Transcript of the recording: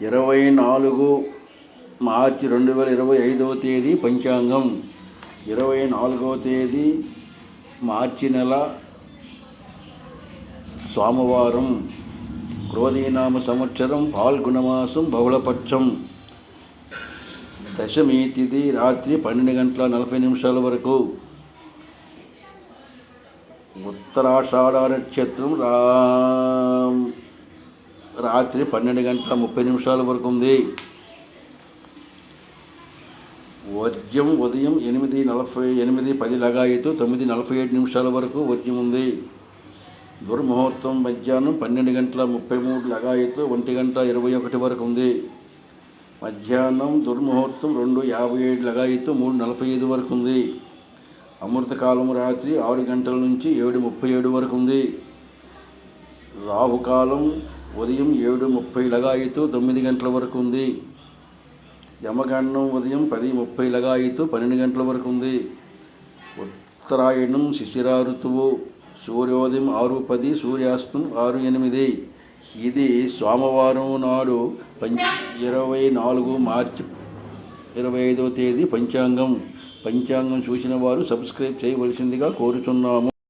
24 మార్చి 2025 తేదీ పంచాంగం. 24వ తేదీ మార్చి నెల సోమవారం. క్రోధీనామ సంవత్సరం పాల్గొనమాసం బహుళపక్షం. దశమి తిథి రాత్రి 12:40 వరకు. ఉత్తరాషాఢ నక్షత్రం రాత్రి 12:30 వరకు ఉంది. వర్జ్యం ఉదయం 8:10 లగాయతు 9:47 వరకు వర్జ్యం ఉంది. దుర్ముహూర్తం మధ్యాహ్నం 12:33 లగాయతు 1:21 వరకు ఉంది. మధ్యాహ్నం దుర్ముహూర్తం 2:57 లగాయతు 3:45 వరకు ఉంది. అమృతకాలం రాత్రి 6 గంటల నుంచి 7:37 వరకు ఉంది. రాహుకాలం ఉదయం 7:30 లగాయతు 9 గంటల వరకు ఉంది. యమగండం ఉదయం 10:30 లగాయతు 12 గంటల వరకు ఉంది. ఉత్తరాయణం శిశిర ఋతువు. సూర్యోదయం 6:10, సూర్యాస్తం 6:08. ఇది సోమవారం నాడు 24 మార్చి 2025 తేదీ పంచాంగం. పంచాంగం చూసిన వారు సబ్స్క్రైబ్ చేయవలసిందిగా కోరుచున్నాము.